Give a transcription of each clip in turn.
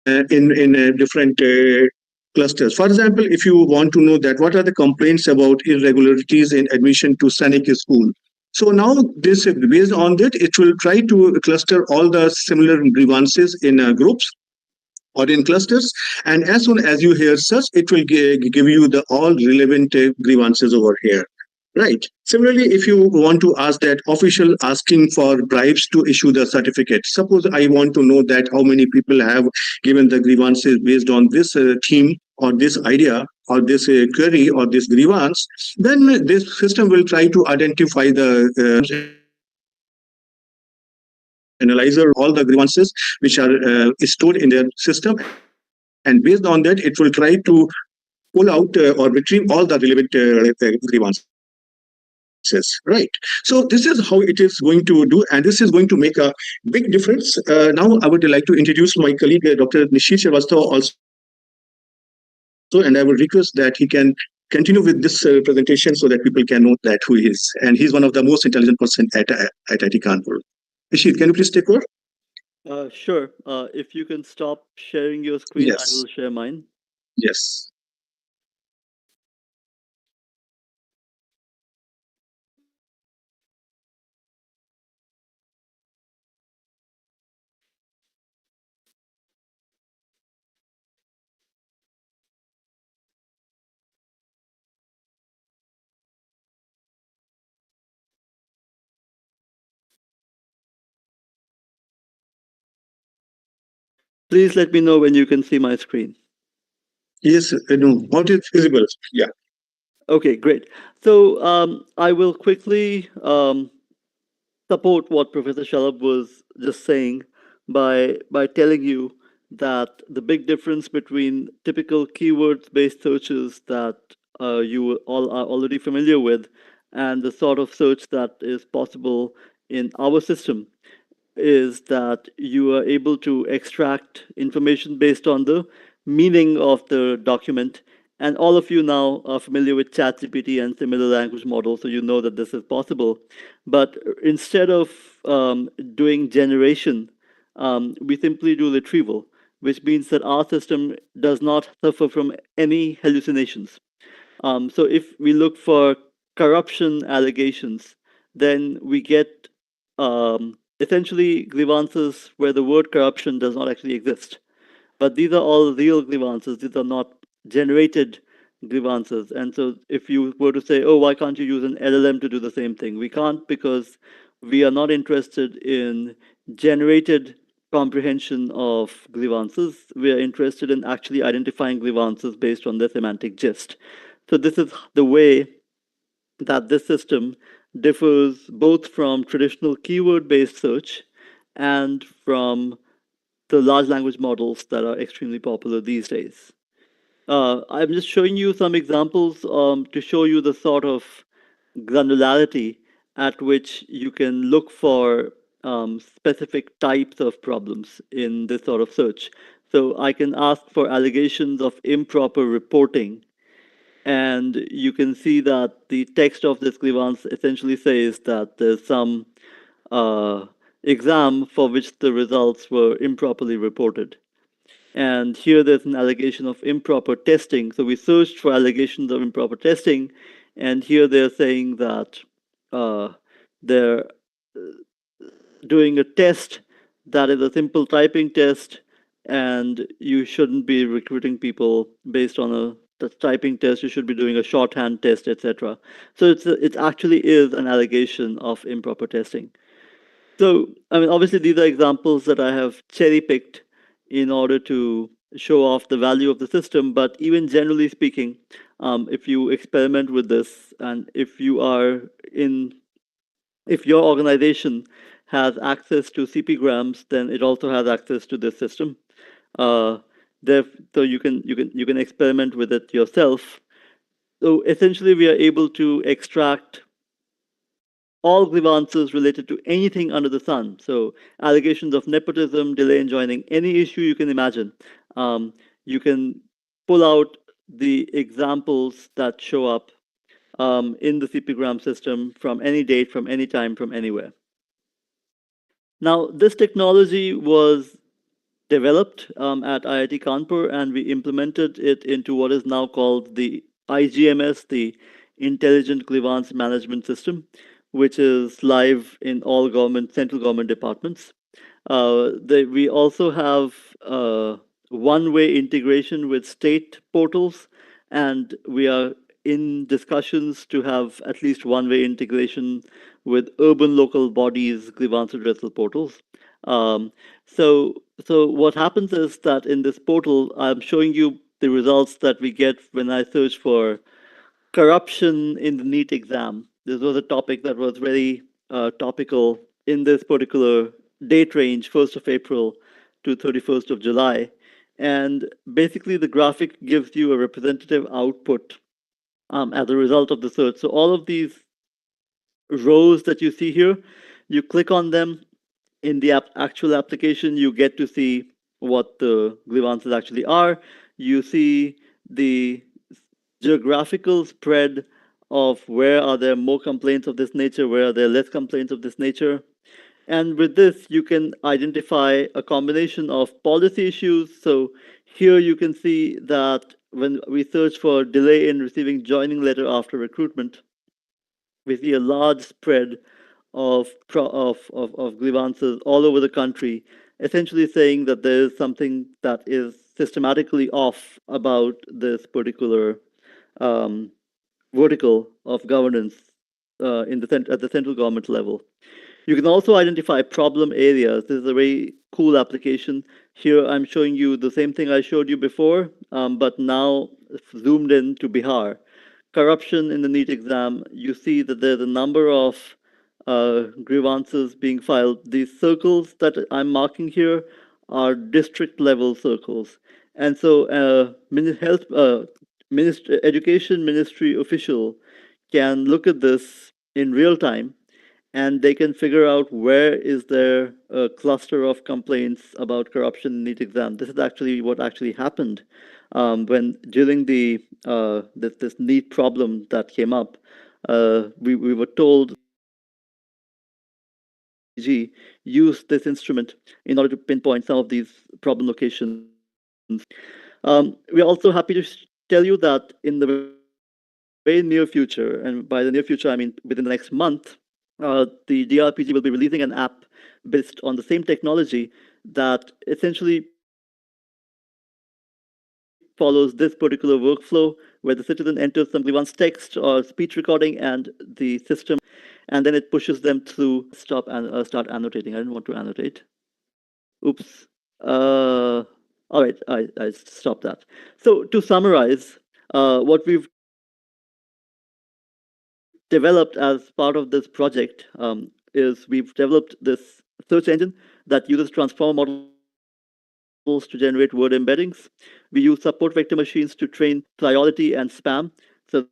different clusters. For example, if you want to know that what are the complaints about irregularities in admission to Sainik school. So now this, based on that, it will try to cluster all the similar grievances in groups or in clusters, and as soon as you hear such, it will give you the all relevant grievances over here. Right. Similarly, if you want to ask that official asking for bribes to issue the certificate, suppose I want to know that how many people have given the grievances based on this theme or this idea or this query or this grievance, then this system will try to identify the analyzer, all the grievances which are stored in their system, and based on that, it will try to pull out or retrieve all the relevant grievances. Right. So this is how it is going to do, and this is going to make a big difference. Now, I would like to introduce my colleague, Dr. Nishit Srivastava, also, and I will request that he can continue with this presentation so that people can know that who he is, and he's one of the most intelligent person at IIT Kanpur. Nishit, can you please take over? Sure. If you can stop sharing your screen, yes. I will share mine. Yes. Please let me know when you can see my screen. Yes, I know. What is visible? Yeah. Okay, great. So I will quickly support what Professor Shalab was just saying by telling you that the big difference between typical keywords-based searches that you all are already familiar with and the sort of search that is possible in our system is that you are able to extract information based on the meaning of the document. And all of you now are familiar with ChatGPT and similar language models, so you know that this is possible. But instead of doing generation, we simply do retrieval, which means that our system does not suffer from any hallucinations. So if we look for corruption allegations, then we get essentially grievances where the word corruption does not actually exist. But these are all real grievances. These are not generated grievances. And so if you were to say, oh, why can't you use an LLM to do the same thing? We can't, because we are not interested in generated comprehension of grievances. We are interested in actually identifying grievances based on their semantic gist. So this is the way that this system differs both from traditional keyword-based search and from the large language models that are extremely popular these days. I'm just showing you some examples to show you the sort of granularity at which you can look for specific types of problems in this sort of search. So I can ask for allegations of improper reporting, and you can see that the text of this grievance essentially says that there's some exam for which the results were improperly reported. And here there's an allegation of improper testing. So we searched for allegations of improper testing, and here they're saying that they're doing a test that is a simple typing test, and you shouldn't be recruiting people based on a typing test. You should be doing a shorthand test, etc. So it actually is an allegation of improper testing. So, I mean, obviously, these are examples that I have cherry-picked in order to show off the value of the system. But even generally speaking, if you experiment with this, and if your organization has access to CPGrams, then it also has access to this system. So you can experiment with it yourself. So essentially, we are able to extract all grievances related to anything under the sun. So allegations of nepotism, delay in joining, any issue you can imagine. You can pull out the examples that show up in the CPGram system from any date, from any time, from anywhere. Now, this technology was developed at IIT Kanpur, and we implemented it into what is now called the IGMS, the Intelligent Grievance Management System, which is live in all central government departments. We also have one-way integration with state portals, and we are in discussions to have at least one-way integration with urban local bodies' grievance redressal portals. So what happens is that in this portal, I'm showing you the results that we get when I search for corruption in the NEET exam. This was a topic that was very topical in this particular date range, 1st of April to 31st of July. And basically, the graphic gives you a representative output as a result of the search. So all of these rows that you see here, you click on them. In the actual application, you get to see what the grievances actually are. You see the geographical spread of where are there more complaints of this nature, where are there less complaints of this nature. And with this, you can identify a combination of policy issues. So here you can see that when we search for delay in receiving joining letter after recruitment, we see a large spread of grievances all over the country, essentially saying that there is something that is systematically off about this particular vertical of governance at the central government level. You can also identify problem areas. This is a very cool application. Here I'm showing you the same thing I showed you before, but now zoomed in to Bihar. Corruption in the NEET exam, you see that there's a number of grievances being filed. These circles that I'm marking here are district level circles. And so education ministry official can look at this in real time, and they can figure out where is there a cluster of complaints about corruption in NEET exam. This is actually what actually happened when during the this NEET problem that came up. We were told use this instrument in order to pinpoint some of these problem locations. We are also happy to tell you that in the very near future, and by the near future I mean within the next month, the DRPG will be releasing an app based on the same technology that essentially follows this particular workflow where the citizen enters some grievance text or speech recording, and the system, and then it pushes them through stop and start annotating. I didn't want to annotate. Oops. All right, I stopped that. So to summarize, what we've developed as part of this project is we've developed this search engine that uses transformer models to generate word embeddings. We use support vector machines to train priority and spam so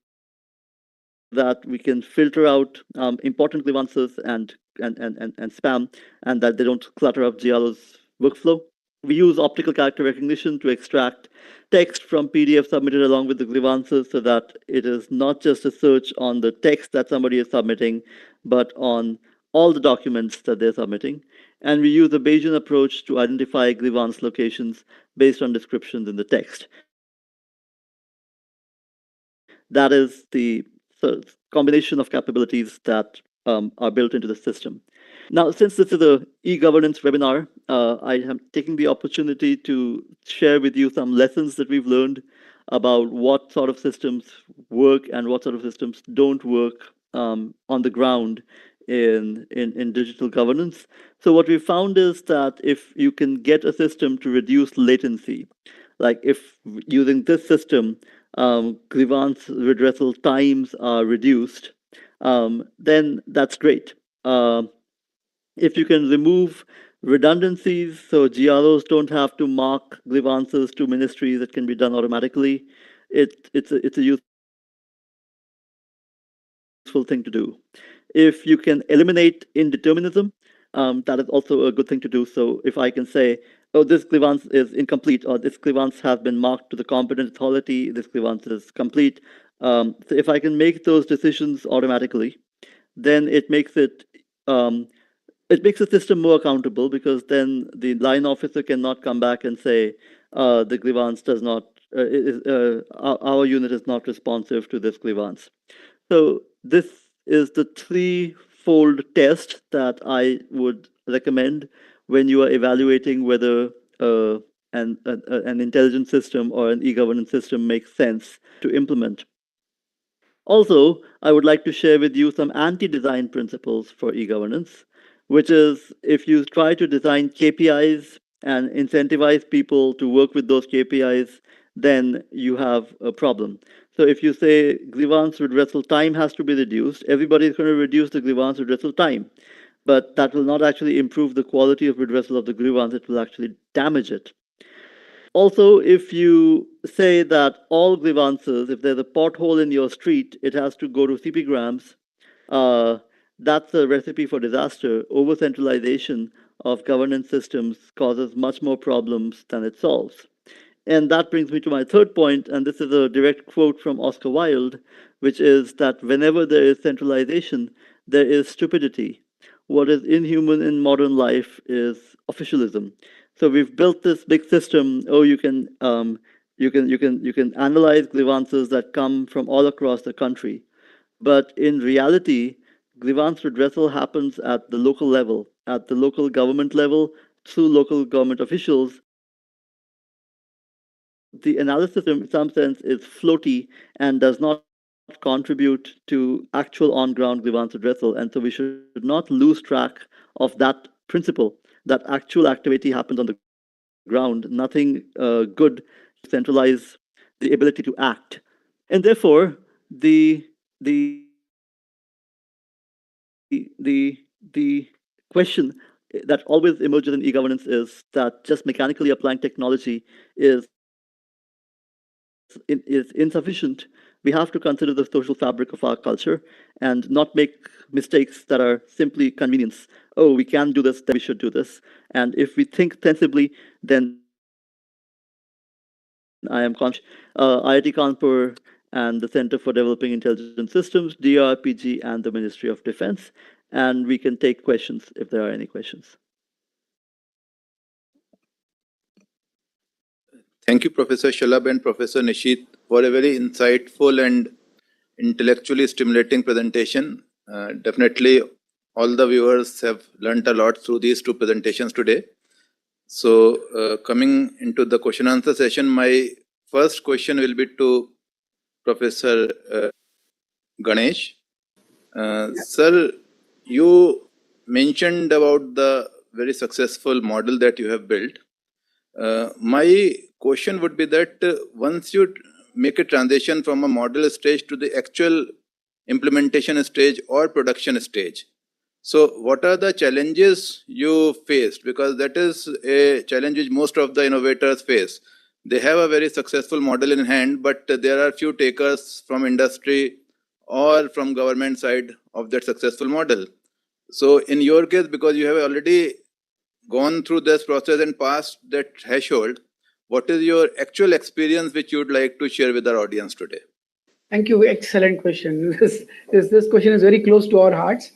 that we can filter out important grievances and spam, and that they don't clutter up GRO's workflow. We use optical character recognition to extract text from PDF submitted along with the grievances so that it is not just a search on the text that somebody is submitting, but on all the documents that they're submitting. And we use a Bayesian approach to identify grievance locations based on descriptions in the text. That is the combination of capabilities that are built into the system. Now, since this is a eGovernance webinar, I am taking the opportunity to share with you some lessons that we've learned about what sort of systems work and what sort of systems don't work on the ground in digital governance. So what we found is that if you can get a system to reduce latency, like if using this system, grievance redressal times are reduced, then that's great. If you can remove redundancies, so GROs don't have to mark grievances to ministries, it can be done automatically. It's a useful thing to do. If you can eliminate indeterminism, that is also a good thing to do. So if I can say, oh, this grievance is incomplete, or this grievance has been marked to the competent authority, this grievance is complete. So if I can make those decisions automatically, then it makes it it makes the system more accountable, because then the line officer cannot come back and say the grievance does not our unit is not responsive to this grievance. So this is the threefold test that I would recommend when you are evaluating whether an intelligent system or an e-governance system makes sense to implement. Also, I would like to share with you some anti-design principles for e-governance, which is, if you try to design KPIs and incentivize people to work with those KPIs, then you have a problem. So if you say grievance redressal time has to be reduced, everybody is going to reduce the grievance redressal time. But that will not actually improve the quality of redressal of the grievance, it will actually damage it. Also, if you say that all grievances, if there's a pothole in your street, it has to go to CPGrams, that's a recipe for disaster. Over centralization of governance systems causes much more problems than it solves. And that brings me to my third point, and this is a direct quote from Oscar Wilde, which is that whenever there is centralization, there is stupidity. What is inhuman in modern life is officialism. So we've built this big system. Oh, you can analyze grievances that come from all across the country, but in reality, grievance redressal happens at the local level, at the local government level, through local government officials. The analysis in some sense is floaty and does not contribute to actual on-ground grievance redressal. And so we should not lose track of that principle, that actual activity happens on the ground. Nothing good centralize the ability to act. And therefore, the question that always emerges in e-governance is that just mechanically applying technology is insufficient. We have to consider the social fabric of our culture and not make mistakes that are simply convenience. Oh, we can do this, then we should do this. And if we think sensibly, then I am conscious. IIT Kanpur and the Center for Developing Intelligent Systems, DRPG, and the Ministry of Defense. And we can take questions if there are any questions. Thank you, Professor Shalabh and Professor Nishit, for a very insightful and intellectually stimulating presentation. Definitely, all the viewers have learned a lot through these two presentations today. So, coming into the question answer session, my first question will be to Professor Ganesh. Sir, you mentioned about the very successful model that you have built. My question would be that once you make a transition from a model stage to the actual implementation stage or production stage, so what are the challenges you faced? Because that is a challenge which most of the innovators face. They have a very successful model in hand, but there are few takers from industry or from government side of that successful model. So in your case, because you have already gone through this process and passed that threshold, what is your actual experience which you would like to share with our audience today? Thank you. Excellent question. This question is very close to our hearts.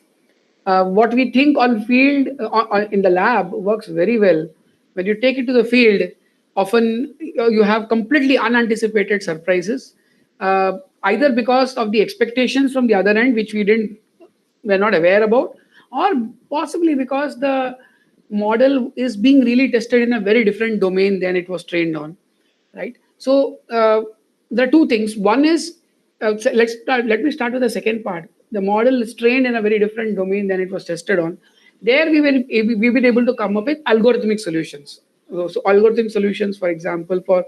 What we think on field, in the lab, works very well. When you take it to the field, often you have completely unanticipated surprises, either because of the expectations from the other end, which we're not aware about, or possibly because the model is being really tested in a very different domain than it was trained on, right? So there are two things. One is, let me start with the second part. The model is trained in a very different domain than it was tested on. There we've been able to come up with algorithmic solutions. So algorithmic solutions, for example, for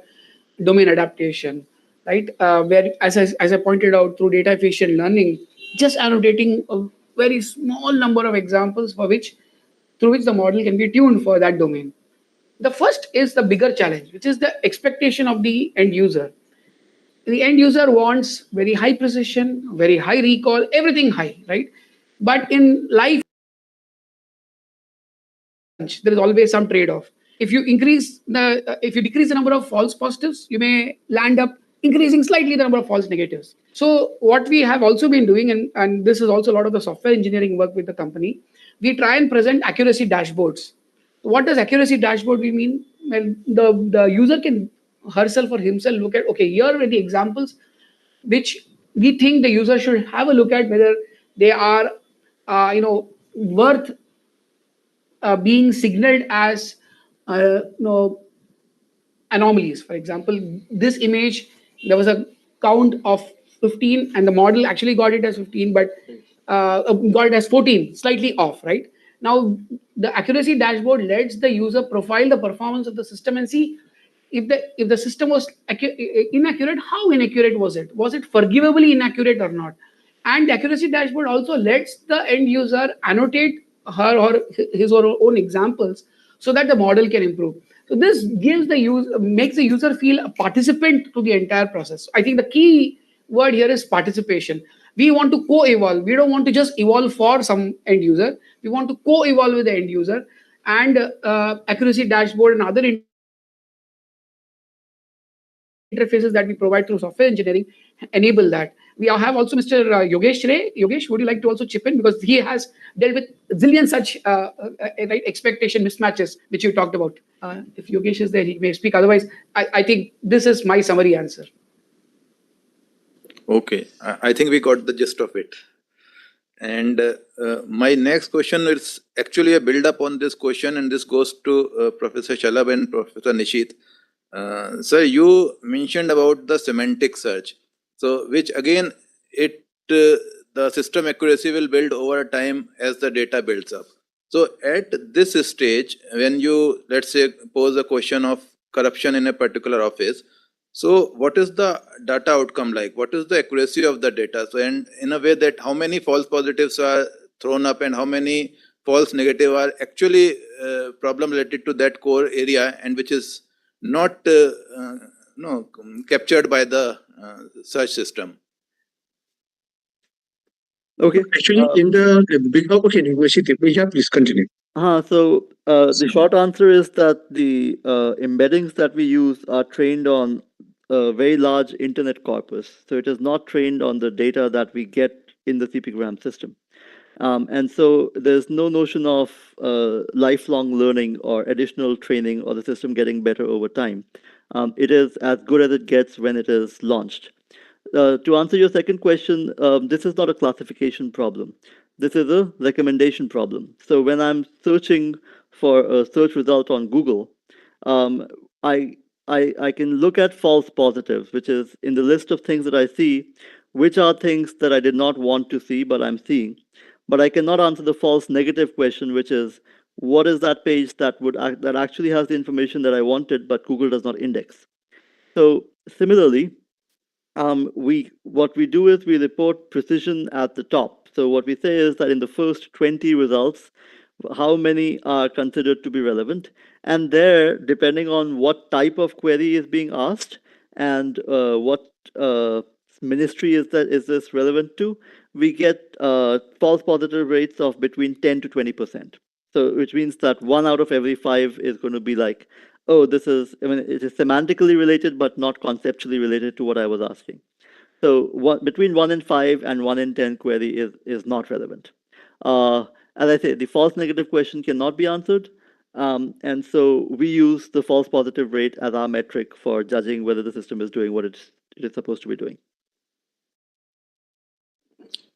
domain adaptation, right? Where, as I pointed out, through data efficient learning, just annotating a very small number of examples through which the model can be tuned for that domain. The first is the bigger challenge, which is the expectation of the end user. The end user wants very high precision, very high recall, everything high, right? But in life, there is always some trade-off. If you decrease the number of false positives, you may land up increasing slightly the number of false negatives. So what we have also been doing, and this is also a lot of the software engineering work with the company, we try and present accuracy dashboards. What does accuracy dashboard we mean? Well, the user can herself or himself look at, okay, here are the examples which we think the user should have a look at, whether they are worth being signaled as anomalies. For example, this image, there was a count of 15 and the model actually got it as 15, but got it as 14, slightly off, right? Now, the accuracy dashboard lets the user profile the performance of the system and see if the system was inaccurate, how inaccurate was it? Was it forgivably inaccurate or not? And the accuracy dashboard also lets the end user annotate her or his or her own examples so that the model can improve. So this gives the user, makes the user feel a participant to the entire process. I think the key word here is participation. We want to co-evolve. We don't want to just evolve for some end user. We want to co-evolve with the end user, and accuracy dashboard and other interfaces that we provide through software engineering enable that. We have also Mr. Yogesh Ray. Yogesh, would you like to also chip in? Because he has dealt with zillion such right, expectation mismatches, which you talked about. If Yogesh is there, he may speak. Otherwise, I think this is my summary answer. Okay, I think we got the gist of it. And my next question is actually a build up on this question, and this goes to Professor Shalabh and Professor Nishit. Sir, you mentioned about the semantic search. So, which again, the system accuracy will build over time as the data builds up. So, at this stage, when you, let's say, pose a question of corruption in a particular office, so what is the data outcome like? What is the accuracy of the data? So, and in a way that how many false positives are thrown up and how many false negative are actually problem related to that core area and which is not captured by the search system. Okay. Actually, in the big, okay, please continue. So the short answer is that the embeddings that we use are trained on a very large internet corpus. So it is not trained on the data that we get in the CPGram system. And so there's no notion of lifelong learning or additional training or the system getting better over time. It is as good as it gets when it is launched. To answer your second question, this is not a classification problem. This is a recommendation problem. So when I'm searching for a search result on Google, I can look at false positives, which is in the list of things that I see, which are things that I did not want to see, but I'm seeing. But I cannot answer the false negative question, which is, what is that page that actually has the information that I wanted, but Google does not index? So similarly, what we do is we report precision at the top. So what we say is that in the first 20 results, how many are considered to be relevant? And there, depending on what type of query is being asked and what ministry is this relevant to, we get false positive rates of between 10 to 20%. So which means that 1 out of every 5 is going to be like, oh, this is, I mean, it is semantically related, but not conceptually related to what I was asking. So between 1 in 5 and 1 in 10 query is not relevant. As I say, the false negative question cannot be answered. And so we use the false positive rate as our metric for judging whether the system is doing what it is supposed to be doing.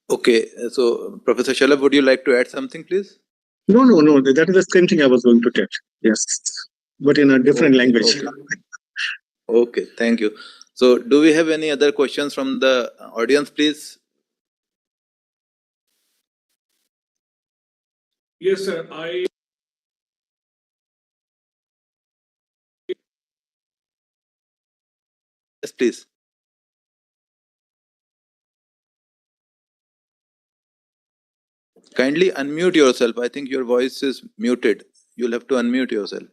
Okay, so Professor Shalabh, would you like to add something, please? No. That is the same thing I was going to tell. Yes, but in a different language. Okay, thank you. So, do we have any other questions from the audience, please? Yes, sir. Yes, please. Kindly unmute yourself. I think your voice is muted. You'll have to unmute yourself.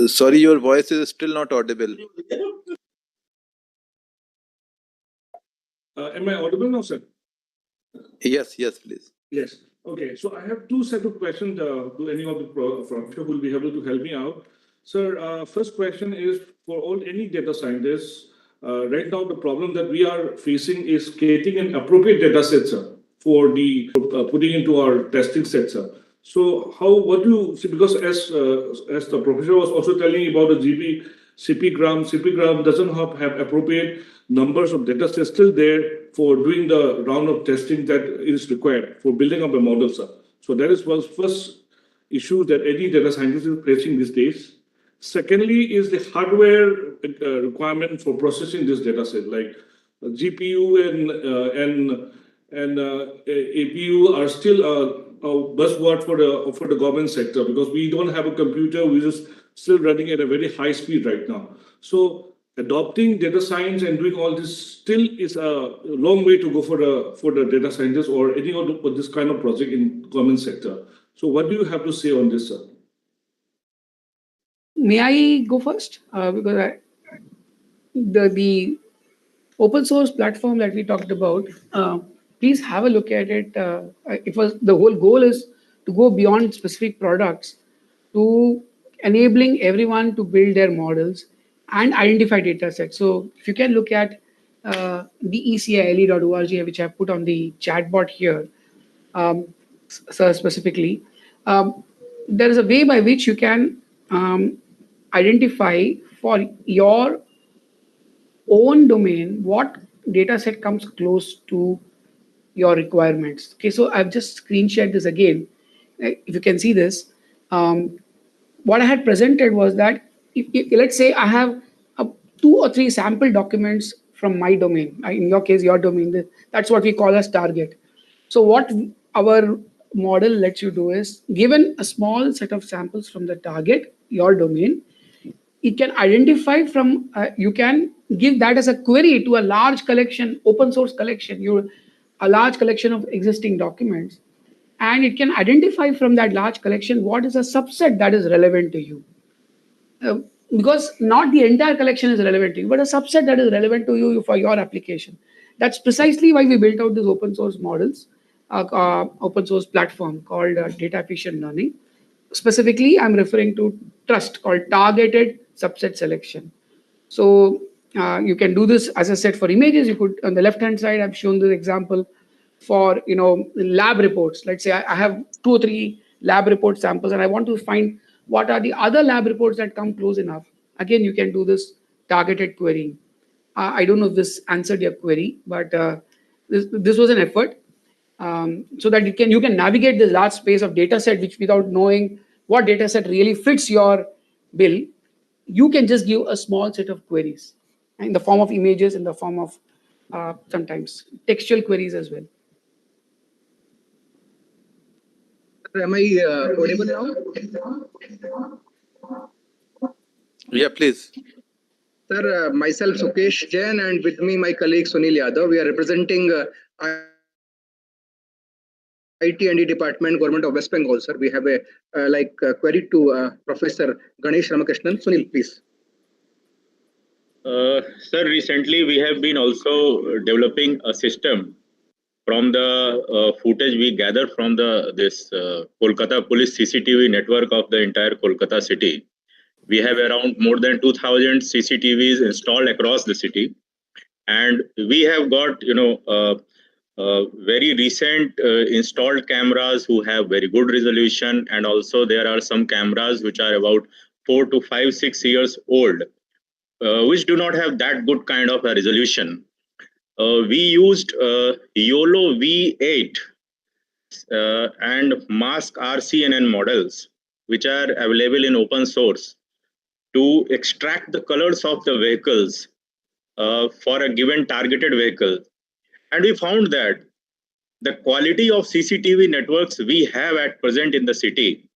Sorry, your voice is still not audible. Am I audible now, sir? Yes, yes, please. Yes. Okay. So I have two set of questions to any of the professor who will be able to help me out. Sir, first question is for all any data scientists. Right now, the problem that we are facing is getting an appropriate data set, sir, for the putting into our testing set, sir. So what do you see? Because as the professor was also telling about the CPGram doesn't have appropriate numbers of data sets still there for doing the round of testing that is required for building up a model, sir. So that is one first issue that any data scientist is facing these days. Secondly, is the hardware requirement for processing this data set, like GPU and APU are still a buzzword for the government sector because we don't have a computer, we're just still running at a very high speed right now. So adopting data science and doing all this still is a long way to go for the data scientists or any of this kind of project in government sector. So what do you have to say on this, sir? May I go first? Because the open source platform that we talked about, please have a look at it. It was the whole goal is to go beyond specific products to enabling everyone to build their models and identify data sets. So if you can look at decile.org, which I have put on the chatbot here, so specifically, there is a way by which you can identify for your own domain what data set comes close to your requirements. Okay, so I've just screen shared this again. If you can see this, what I had presented was that if let's say I have 2 or 3 sample documents from my domain, in your case, your domain, that's what we call as target. So what our model lets you do is, given a small set of samples from the target, your domain, it can identify from, you can give that as a query to a large collection, open source collection, a large collection of existing documents, and it can identify from that large collection what is a subset that is relevant to you. Because not the entire collection is relevant to you, but a subset that is relevant to you for your application. That's precisely why we built out these open source models, open source platform called data efficient learning. Specifically, I'm referring to trust called targeted subset selection. So you can do this, as I said, for images. You could, on the left-hand side, I've shown this example for lab reports. Let's say I have 2 or 3 lab report samples, and I want to find what are the other lab reports that come close enough. Again, you can do this targeted querying. I don't know if this answered your query, but this was an effort so that you can navigate this large space of data set, which without knowing what data set really fits your bill, you can just give a small set of queries in the form of images, in the form of sometimes textual queries as well. Am I audible now? Yeah, please. Sir, myself Sukesh Jain, and with me my colleague Sunil Yadav. We are representing IT and E Department, Government of West Bengal. Sir, we have a query to Professor Ganesh Ramakrishnan. Sunil, please. Sir, recently we have been also developing a system from the footage we gather from this Kolkata police CCTV network of the entire Kolkata city. We have around more than 2,000 CCTVs installed across the city, and we have got very recent installed cameras who have very good resolution, and also there are some cameras which are about 4 to 5, 6 years old, which do not have that good kind of a resolution. We used YOLO V8 and mask RCNN models, which are available in open source, to extract the colors of the vehicles for a given targeted vehicle. And we found that the quality of CCTV networks we have at present in the city,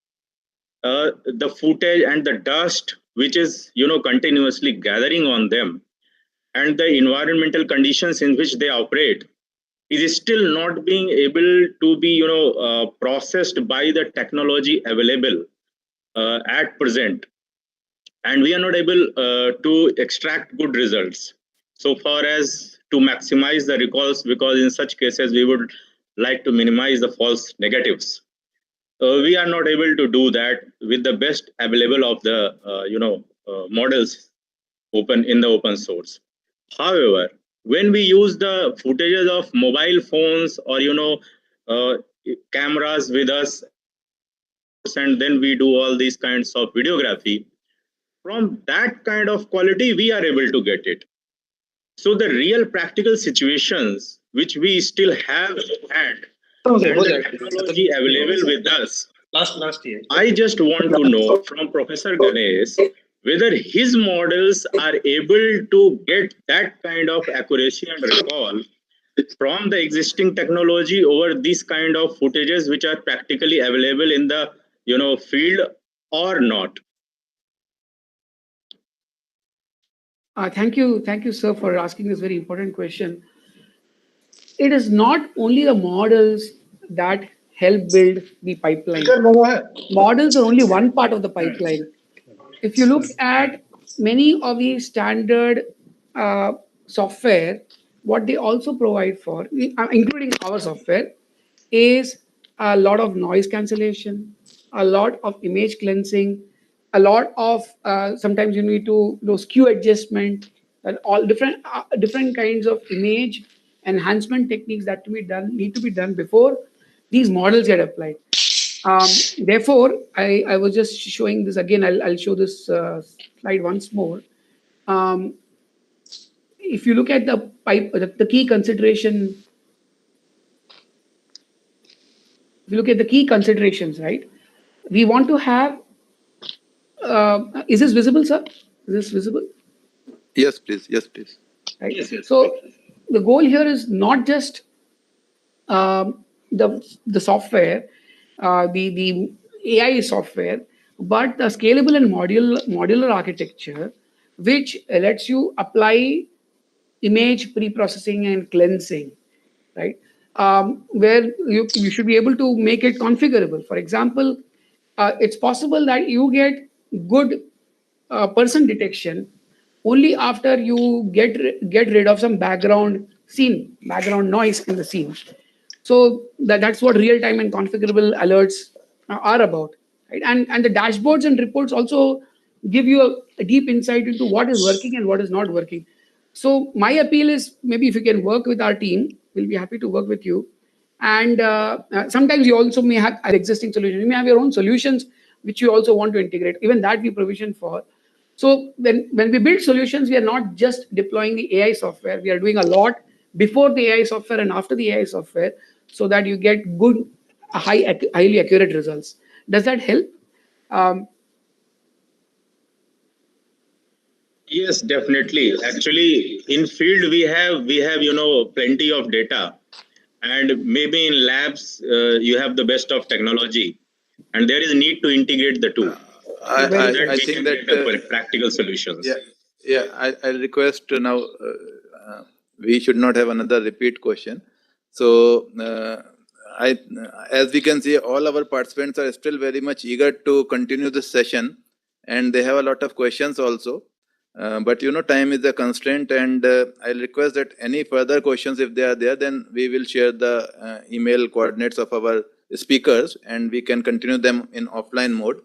the footage and the dust which is continuously gathering on them, and the environmental conditions in which they operate, is still not being able to be processed by the technology available at present, and we are not able to extract good results so far as to maximize the recalls, because in such cases we would like to minimize the false negatives. We are not able to do that with the best available of the models in the open source. However, when we use the footages of mobile phones or cameras with us, and then we do all these kinds of videography, from that kind of quality we are able to get it. So the real practical situations which we still have had and the technology available with us, last year, I just want to know from Professor Ganesh whether his models are able to get that kind of accuracy and recall from the existing technology over these kind of footages which are practically available in the field or not. Thank you, sir, for asking this very important question. It is not only the models that help build the pipeline. Models are only one part of the pipeline. If you look at many of the standard software, what they also provide for, including our software, is a lot of noise cancellation, a lot of image cleansing, a lot of sometimes you need to do skew adjustment, and all different kinds of image enhancement techniques that need to be done before these models get applied. Therefore, I was just showing this again. I'll show this slide once more. If you look at the key consideration, if you look at the key considerations, right? We want to have. Is this visible, sir? Is this visible? Yes, please. Yes, please. Right. Yes. So the goal here is not just the software, the AI software, but the scalable and modular architecture, which lets you apply image pre-processing and cleansing, right? Where you should be able to make it configurable. For example, it's possible that you get good person detection only after you get rid of some background noise in the scene. So that's what real-time and configurable alerts are about, right? And the dashboards and reports also give you a deep insight into what is working and what is not working. So my appeal is, maybe if you can work with our team, we'll be happy to work with you. And sometimes you also may have an existing solution. You may have your own solutions which you also want to integrate. Even that we provision for. So when we build solutions, we are not just deploying the AI software. We are doing a lot before the AI software and after the AI software, so that you get good, highly accurate results. Does that help? Yes, definitely. Actually, in field we have plenty of data, and maybe in labs you have the best of technology, and there is a need to integrate the two. I think that practical solutions. I'll request now. We should not have another repeat question. So, as we can see, all our participants are still very much eager to continue this session, and they have a lot of questions also. But time is a constraint, and I'll request that any further questions, if they are there, then we will share the email coordinates of our speakers, and we can continue them in offline mode.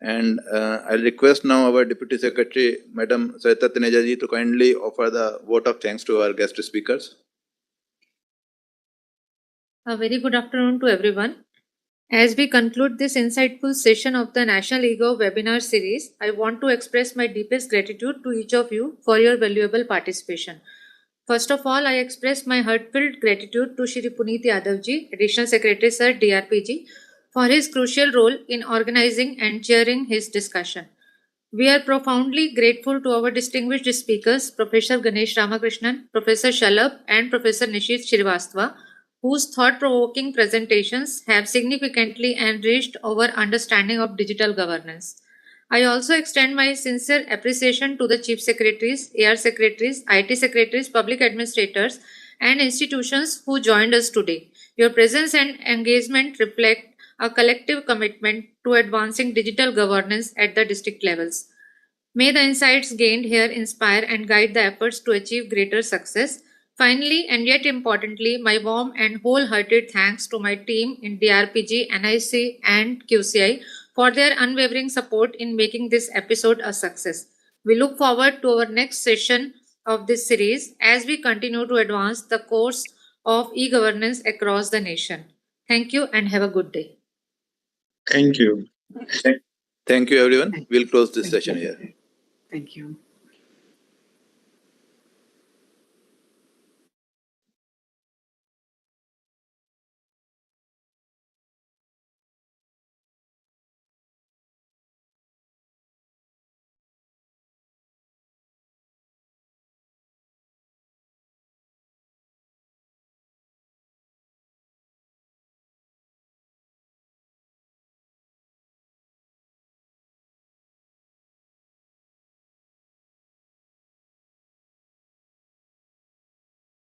And I'll request now our Deputy Secretary, Madam Sarita Taneja ji, to kindly offer the vote of thanks to our guest speakers. A very good afternoon to everyone. As we conclude this insightful session of the National eGov webinar series, I want to express my deepest gratitude to each of you for your valuable participation. First of all, I express my heartfelt gratitude to Shri Puneet Yadav ji, Additional Secretary Sir, DRPG, for his crucial role in organizing and chairing his discussion. We are profoundly grateful to our distinguished speakers, Professor Ganesh Ramakrishnan, Professor Shalabh, and Professor Nishit Shrivastava, whose thought-provoking presentations have significantly enriched our understanding of digital governance. I also extend my sincere appreciation to the Chief Secretaries, AR Secretaries, IT Secretaries, Public Administrators, and institutions who joined us today. Your presence and engagement reflect a collective commitment to advancing digital governance at the district levels. May the insights gained here inspire and guide the efforts to achieve greater success. Finally, and yet importantly, my warm and wholehearted thanks to my team in DRPG, NIC, and QCI for their unwavering support in making this episode a success. We look forward to our next session of this series as we continue to advance the course of e-governance across the nation. Thank you and have a good day. Thank you. Thank you, everyone. We'll close this session here. Thank you.